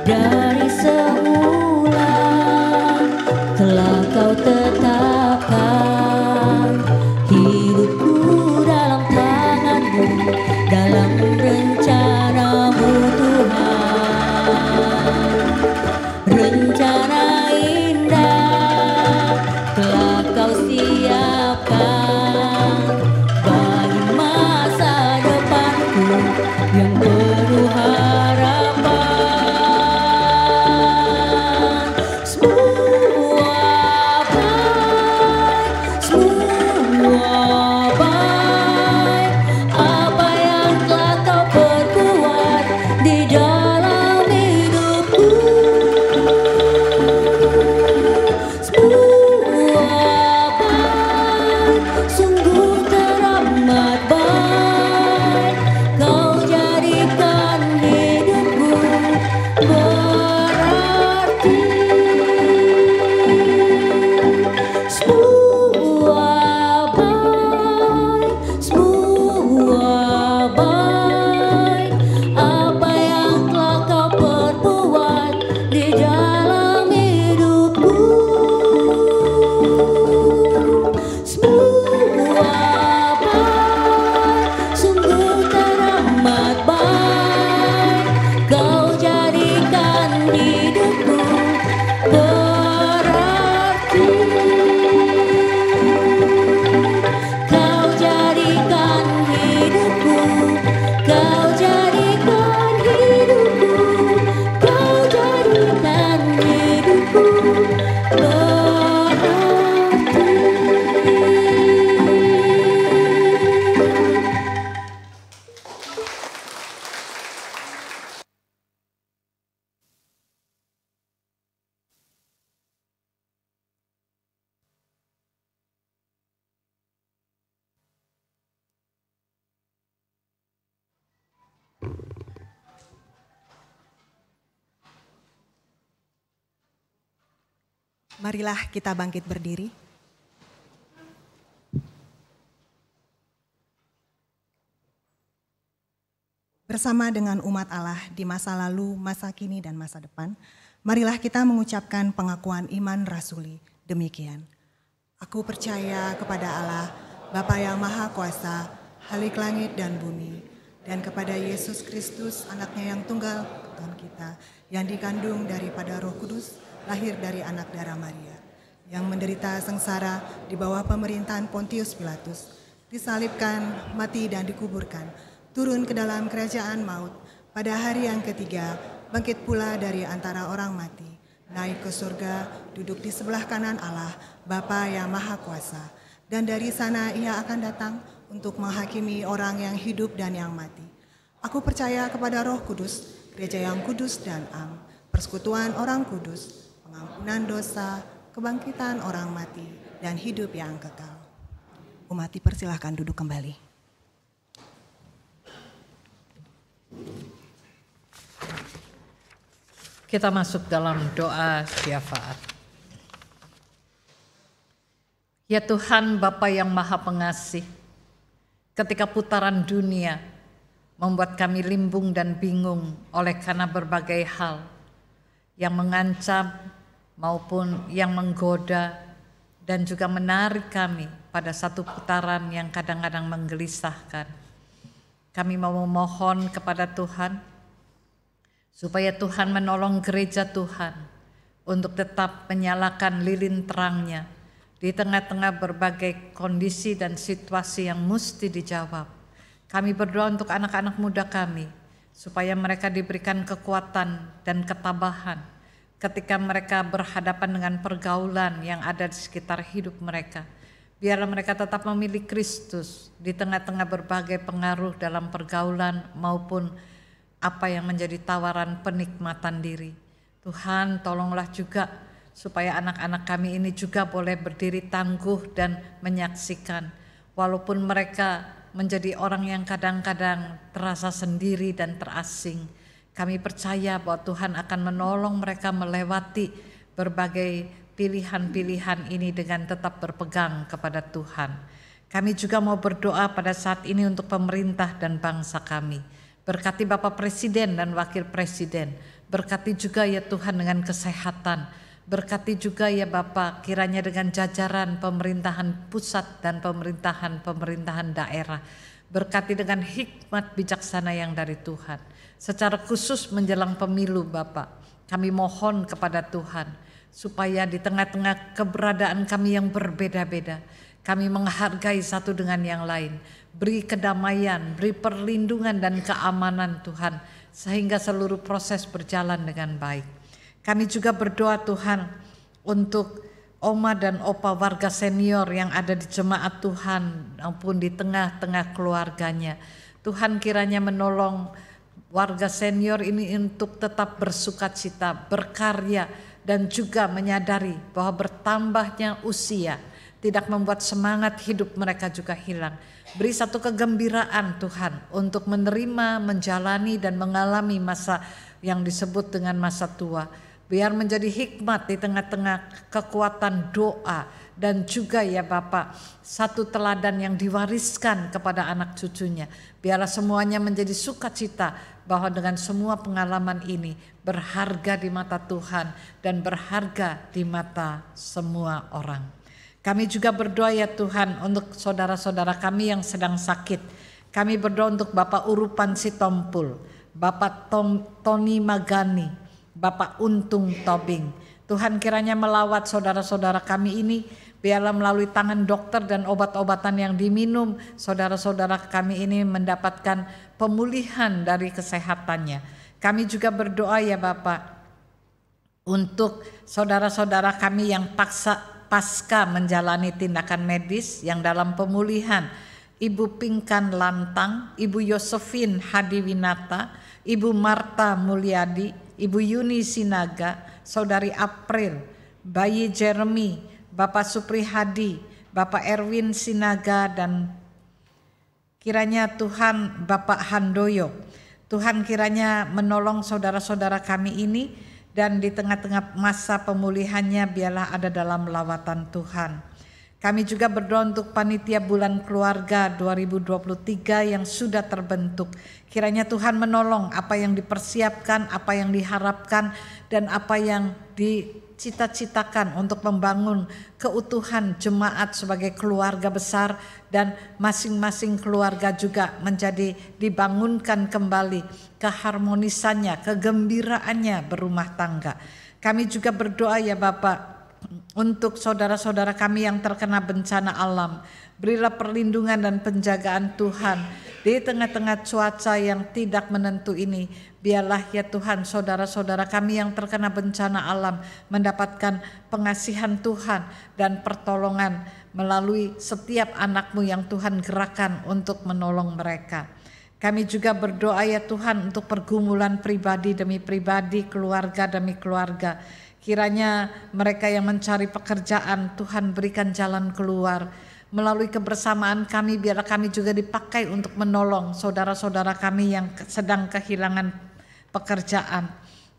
Dari semula telah kau tetapkan hidupku dalam tanganmu, dalam rencanamu Tuhan. Rencana indah telah kau siapkan bagi masa depanku yang penuh harapan. Semua baik apa yang telah kau perbuat di dalam hidupku. Semua baik, sungguh teramat baik. Kau jadikan hidupku berarti. Semua baik apa yang telah kau perbuat di dalam hidupku. Semua baik, sungguh teramat baik. Kau jadikan hidupku berarti. Kau jadikan hidupku, kau jadikan hidupku, kau jadikan hidupku berarti.
Marilah kita bangkit berdiri. Bersama dengan umat Allah di masa lalu, masa kini, dan masa depan, marilah kita mengucapkan pengakuan iman rasuli. Demikian, aku percaya kepada Allah, Bapa yang Maha Kuasa, Halik langit dan bumi, dan kepada Yesus Kristus, anaknya yang tunggal, Tuhan kita, yang dikandung daripada Roh Kudus, lahir dari anak darah Maria, yang menderita sengsara di bawah pemerintahan Pontius Pilatus, disalibkan, mati dan dikuburkan, turun ke dalam kerajaan maut, pada hari yang ketiga, bangkit pula dari antara orang mati, naik ke surga, duduk di sebelah kanan Allah, Bapa yang Maha Kuasa, dan dari sana ia akan datang untuk menghakimi orang yang hidup dan yang mati. Aku percaya kepada Roh Kudus, gereja yang kudus dan am, persekutuan orang kudus, pengampunan dosa, kebangkitan orang mati, dan hidup yang kekal. Umat dipersilahkan duduk kembali.
Kita masuk dalam doa syafaat. Ya Tuhan Bapa yang Maha Pengasih, ketika putaran dunia membuat kami limbung dan bingung oleh karena berbagai hal yang mengancam maupun yang menggoda dan juga menarik kami pada satu putaran yang kadang-kadang menggelisahkan. Kami mau memohon kepada Tuhan supaya Tuhan menolong gereja Tuhan untuk tetap menyalakan lilin terangnya di tengah-tengah berbagai kondisi dan situasi yang mesti dijawab. Kami berdoa untuk anak-anak muda kami supaya mereka diberikan kekuatan dan ketabahan ketika mereka berhadapan dengan pergaulan yang ada di sekitar hidup mereka. Biarlah mereka tetap memilih Kristus di tengah-tengah berbagai pengaruh dalam pergaulan maupun apa yang menjadi tawaran penikmatan diri. Tuhan, tolonglah juga supaya anak-anak kami ini juga boleh berdiri tangguh dan menyaksikan, walaupun mereka menjadi orang yang kadang-kadang terasa sendiri dan terasing. Kami percaya bahwa Tuhan akan menolong mereka melewati berbagai pilihan-pilihan ini dengan tetap berpegang kepada Tuhan. Kami juga mau berdoa pada saat ini untuk pemerintah dan bangsa kami. Berkati Bapak Presiden dan Wakil Presiden. Berkati juga ya Tuhan dengan kesehatan. Berkati juga ya Bapak kiranya dengan jajaran pemerintahan pusat dan pemerintahan daerah. Berkati dengan hikmat bijaksana yang dari Tuhan. Secara khusus menjelang pemilu Bapak, kami mohon kepada Tuhan supaya di tengah-tengah keberadaan kami yang berbeda-beda, kami menghargai satu dengan yang lain. Beri kedamaian, beri perlindungan dan keamanan Tuhan, sehingga seluruh proses berjalan dengan baik. Kami juga berdoa Tuhan untuk oma dan opa warga senior yang ada di jemaat Tuhan maupun di tengah-tengah keluarganya. Tuhan kiranya menolong warga senior ini untuk tetap bersukacita, berkarya, dan juga menyadari bahwa bertambahnya usia tidak membuat semangat hidup mereka juga hilang. Beri satu kegembiraan Tuhan untuk menerima, menjalani, dan mengalami masa yang disebut dengan masa tua. Biar menjadi hikmat di tengah-tengah kekuatan doa dan juga ya Bapak satu teladan yang diwariskan kepada anak cucunya. Biarlah semuanya menjadi sukacita bahwa dengan semua pengalaman ini berharga di mata Tuhan dan berharga di mata semua orang. Kami juga berdoa ya Tuhan untuk saudara-saudara kami yang sedang sakit. Kami berdoa untuk Bapak Urupan Sitompul, Bapak Tony Magani, Bapak Untung Tobing. Tuhan kiranya melawat saudara-saudara kami ini, biarlah melalui tangan dokter dan obat-obatan yang diminum, saudara-saudara kami ini mendapatkan pemulihan dari kesehatannya. Kami juga berdoa ya Bapak untuk saudara-saudara kami yang pasca menjalani tindakan medis yang dalam pemulihan. Ibu Pinkan Lantang, Ibu Yosefin Hadiwinata, Ibu Marta Mulyadi, Ibu Yuni Sinaga, Saudari April, Bayi Jeremy, Bapak Supri Hadi, Bapak Erwin Sinaga, dan kiranya Tuhan Bapak Handoyo. Tuhan kiranya menolong saudara-saudara kami ini dan di tengah-tengah masa pemulihannya biarlah ada dalam lawatan Tuhan. Kami juga berdoa untuk panitia bulan keluarga 2023 yang sudah terbentuk. Kiranya Tuhan menolong apa yang dipersiapkan, apa yang diharapkan, dan apa yang dicita-citakan untuk membangun keutuhan jemaat sebagai keluarga besar, dan masing-masing keluarga juga menjadi dibangunkan kembali keharmonisannya, kegembiraannya berumah tangga. Kami juga berdoa ya Bapak untuk saudara-saudara kami yang terkena bencana alam. Berilah perlindungan dan penjagaan Tuhan di tengah-tengah cuaca yang tidak menentu ini. Biarlah ya Tuhan saudara-saudara kami yang terkena bencana alam mendapatkan pengasihan Tuhan dan pertolongan melalui setiap anak-Mu yang Tuhan gerakan untuk menolong mereka. Kami juga berdoa ya Tuhan untuk pergumulan pribadi demi pribadi, keluarga demi keluarga. Kiranya mereka yang mencari pekerjaan, Tuhan berikan jalan keluar. Melalui kebersamaan kami, biarlah kami juga dipakai untuk menolong saudara-saudara kami yang sedang kehilangan pekerjaan.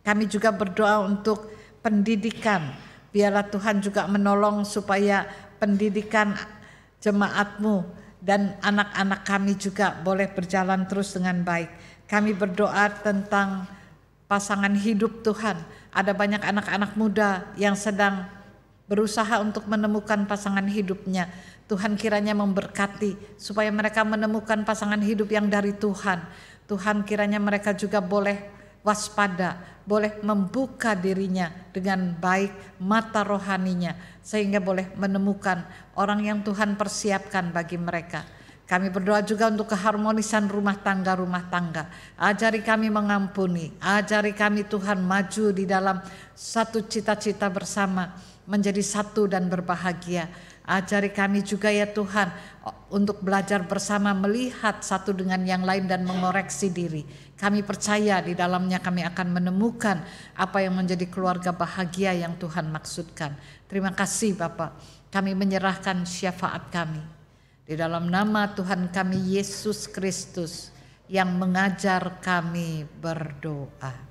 Kami juga berdoa untuk pendidikan. Biarlah Tuhan juga menolong supaya pendidikan jemaat-Mu dan anak-anak kami juga boleh berjalan terus dengan baik. Kami berdoa tentang pasangan hidup Tuhan. Ada banyak anak-anak muda yang sedang berusaha untuk menemukan pasangan hidupnya. Tuhan kiranya memberkati supaya mereka menemukan pasangan hidup yang dari Tuhan. Tuhan kiranya mereka juga boleh waspada, boleh membuka dirinya dengan baik mata rohaninya, sehingga boleh menemukan orang yang Tuhan persiapkan bagi mereka. Kami berdoa juga untuk keharmonisan rumah tangga. Ajari kami mengampuni, ajari kami Tuhan maju di dalam satu cita-cita bersama, menjadi satu dan berbahagia. Ajari kami juga ya Tuhan untuk belajar bersama, melihat satu dengan yang lain dan mengoreksi diri. Kami percaya di dalamnya kami akan menemukan apa yang menjadi keluarga bahagia yang Tuhan maksudkan. Terima kasih Bapa, kami menyerahkan syafaat kami di dalam nama Tuhan kami Yesus Kristus yang mengajar kami berdoa.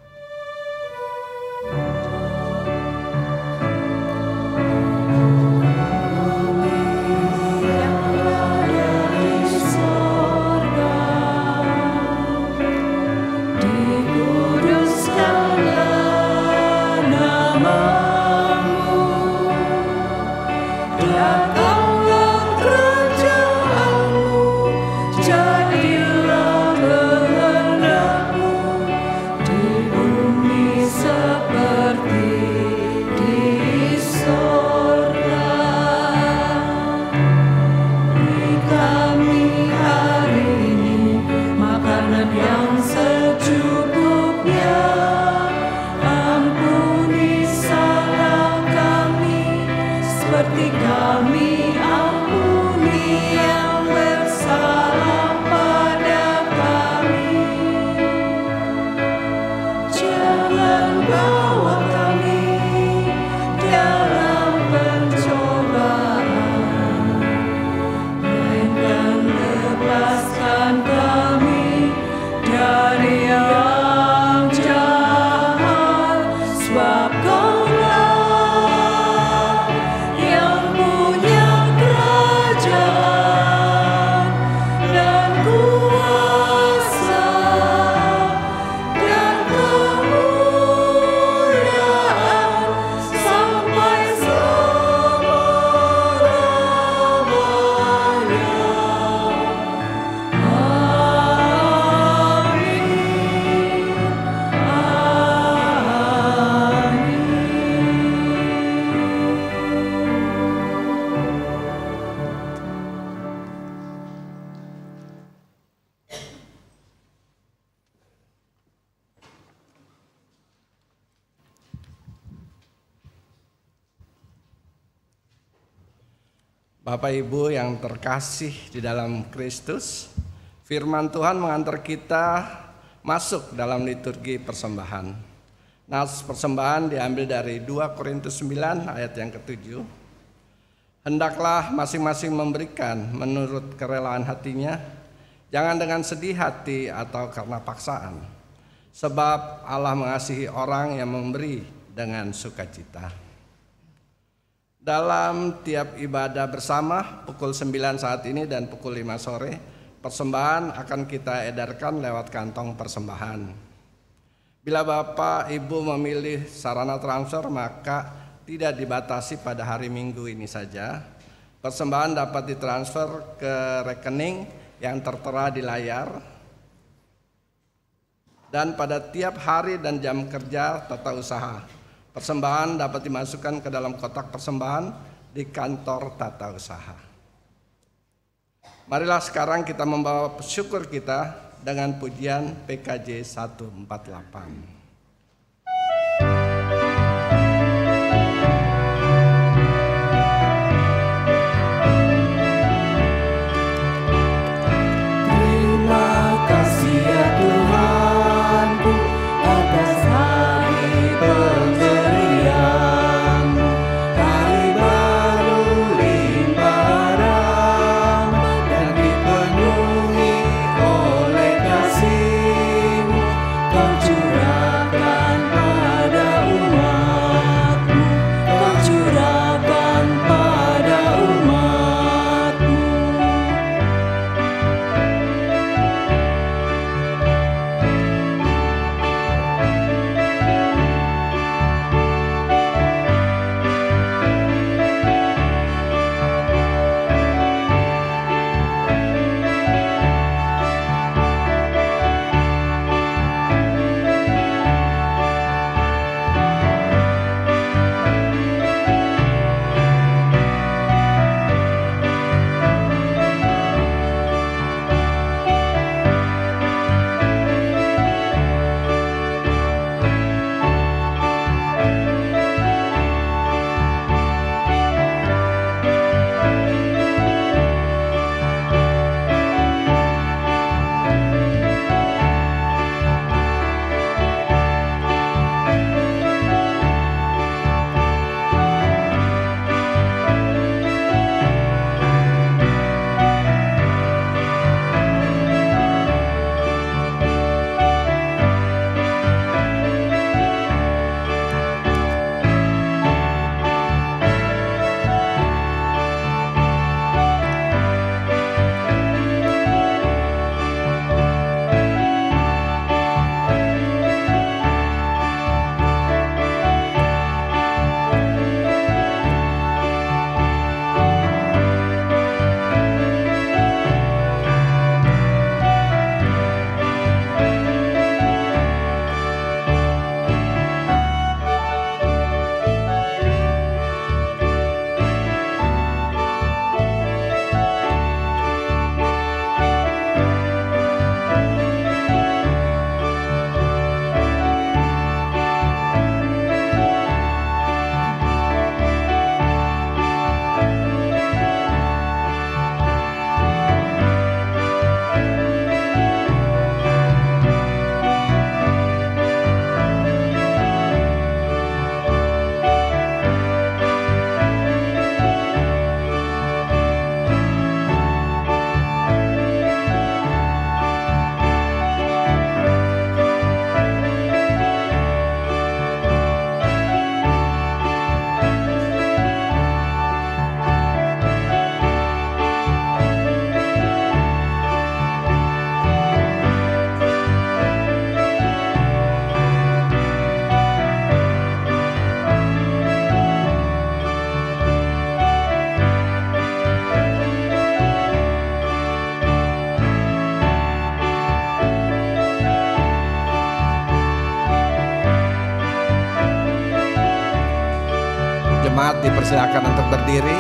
Bapak Ibu yang terkasih di dalam Kristus, firman Tuhan mengantar kita masuk dalam liturgi persembahan. Nas persembahan diambil dari 2 Korintus 9 ayat yang ke-7. Hendaklah masing-masing memberikan menurut kerelaan hatinya, jangan dengan sedih hati atau karena paksaan. Sebab Allah mengasihi orang yang memberi dengan sukacita. Dalam tiap ibadah bersama pukul 9 saat ini dan pukul 5 sore, persembahan akan kita edarkan lewat kantong persembahan. Bila Bapak Ibu memilih sarana transfer, maka tidak dibatasi pada hari Minggu ini saja. Persembahan dapat ditransfer ke rekening yang tertera di layar. Dan pada tiap hari dan jam kerja tata usaha, persembahan dapat dimasukkan ke dalam kotak persembahan di kantor tata usaha. Marilah sekarang kita membawa syukur kita dengan pujian PKJ 148.
Kau curah
Jemaat dipersilakan untuk berdiri.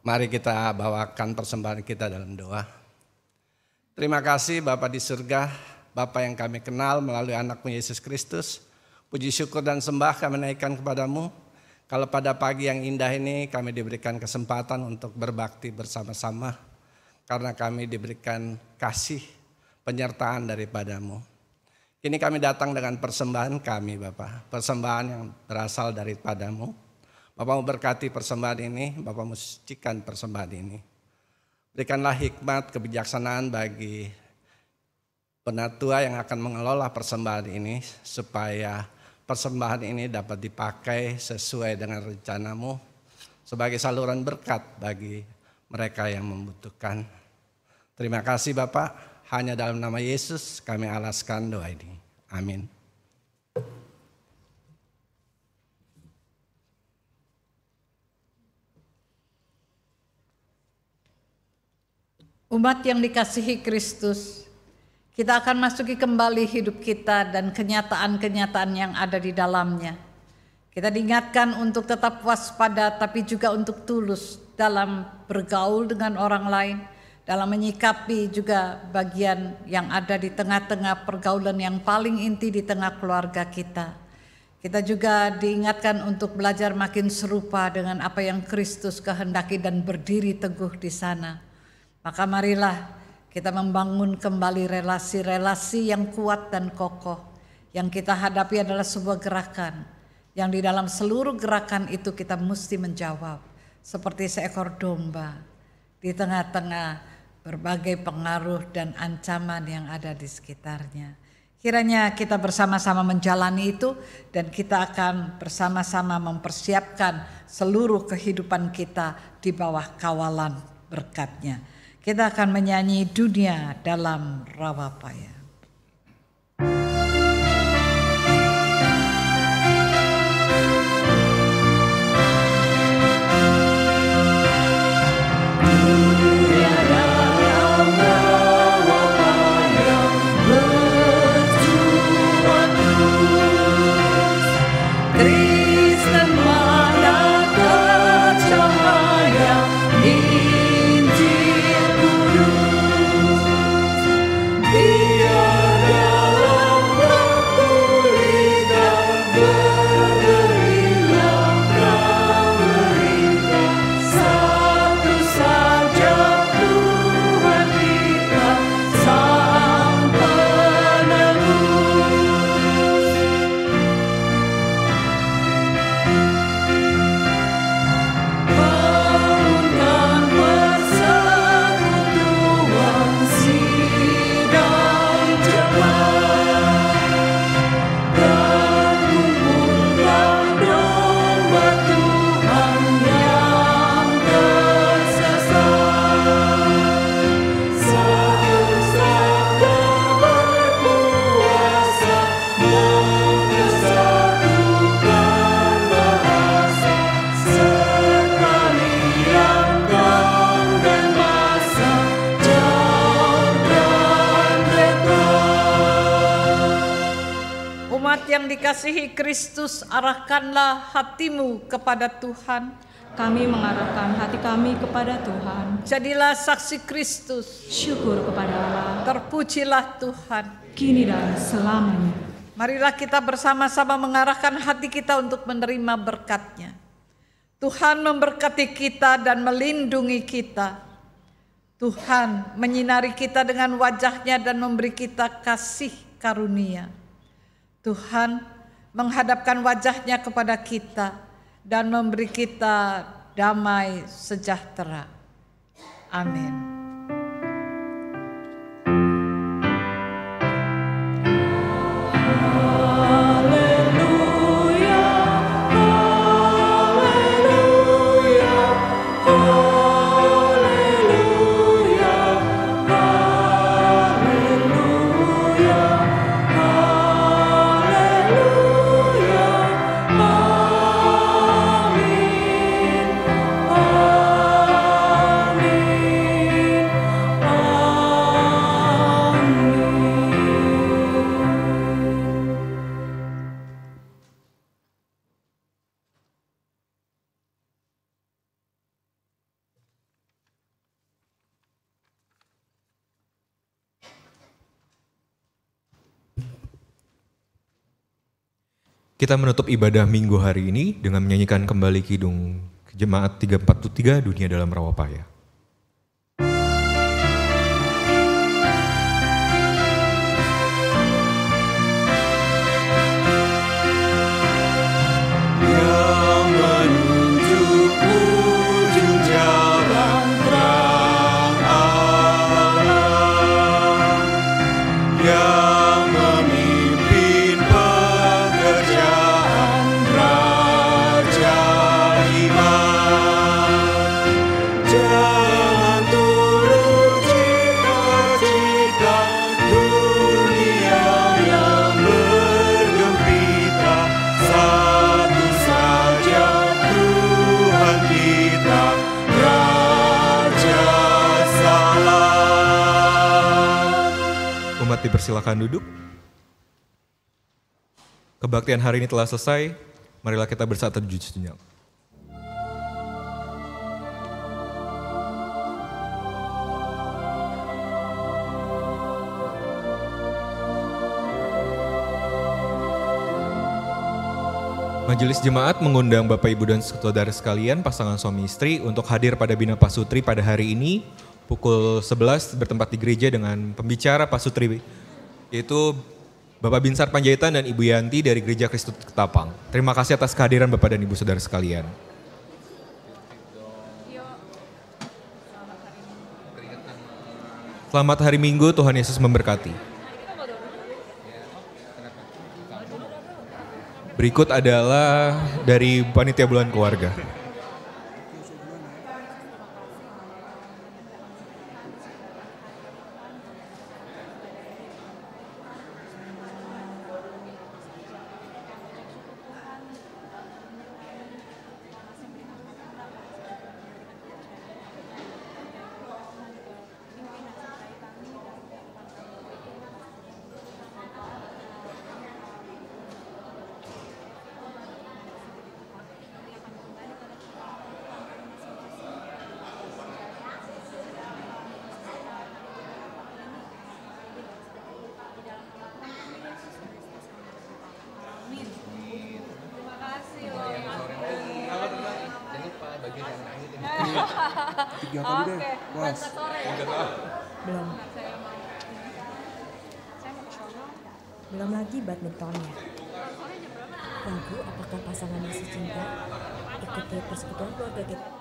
Mari kita bawakan persembahan kita dalam doa. Terima kasih Bapa di surga, Bapa yang kami kenal melalui anak-Mu Yesus Kristus. Puji syukur dan sembah kami naikkan kepadamu. Kalau pada pagi yang indah ini kami diberikan kesempatan untuk berbakti bersama-sama. Karena kami diberikan kasih penyertaan daripadamu. Kini kami datang dengan persembahan kami Bapa. Persembahan yang berasal daripadamu. Bapak mau berkati persembahan ini, Bapak mau sucikan persembahan ini. Berikanlah hikmat, kebijaksanaan bagi penatua yang akan mengelola persembahan ini, supaya persembahan ini dapat dipakai sesuai dengan rencana-Mu, sebagai saluran berkat bagi mereka yang membutuhkan. Terima kasih Bapak, hanya dalam nama Yesus kami alaskan doa ini. Amin.
Umat yang dikasihi Kristus, kita akan masuki kembali hidup kita dan kenyataan-kenyataan yang ada di dalamnya. Kita diingatkan untuk tetap waspada tapi juga untuk tulus dalam bergaul dengan orang lain, dalam menyikapi juga bagian yang ada di tengah-tengah pergaulan yang paling inti di tengah keluarga kita. Kita juga diingatkan untuk belajar makin serupa dengan apa yang Kristus kehendaki dan berdiri teguh di sana. Maka marilah kita membangun kembali relasi-relasi yang kuat dan kokoh. Yang kita hadapi adalah sebuah gerakan, yang di dalam seluruh gerakan itu kita mesti menjawab. Seperti seekor domba di tengah-tengah berbagai pengaruh dan ancaman yang ada di sekitarnya. Kiranya kita bersama-sama menjalani itu dan kita akan bersama-sama mempersiapkan seluruh kehidupan kita di bawah kawalan berkat-Nya. Kita akan menyanyi Dunia dalam Rawapaya.
Be
yang dikasihi Kristus, arahkanlah hatimu kepada Tuhan.
Kami mengarahkan hati kami kepada Tuhan.
Jadilah saksi Kristus.
Syukur kepada Allah,
Terpujilah Tuhan.
kini dan selamanya.
Marilah kita bersama-sama mengarahkan hati kita untuk menerima berkat-Nya. Tuhan memberkati kita dan melindungi kita. Tuhan menyinari kita dengan wajah-Nya dan memberi kita kasih karunia. Tuhan menghadapkan wajah-Nya kepada kita dan memberi kita damai sejahtera. Amin.
Kita menutup ibadah minggu hari ini dengan menyanyikan kembali Kidung Jemaat 343 Dunia dalam Rawapaya.
Yang menunjuk ujung jalan terang Allah, yang memimpin pekerjaan Raja Iman. Jangan turut cita-cita dunia yang bergempita, satu saja Tuhan kita, Raja Salam.
Umat dipersilakan duduk. Kebaktian hari ini telah selesai. Marilah kita bersatu sujud sejenak. Majelis Jemaat mengundang Bapak Ibu dan saudara sekalian, pasangan suami istri untuk hadir pada Bina Pasutri pada hari ini pukul 11 bertempat di gereja dengan pembicara Pasutri, yaitu Bapak Binsar Panjaitan dan Ibu Yanti dari Gereja Kristus Ketapang. Terima kasih atas kehadiran Bapak dan Ibu saudara sekalian. Selamat hari Minggu, Tuhan Yesus memberkati. Berikut adalah dari Panitia Bulan Keluarga.
Belum lagi badmintonnya. Ragu apakah pasangan masih cinta? Ikuti persekutuan keluarga kita.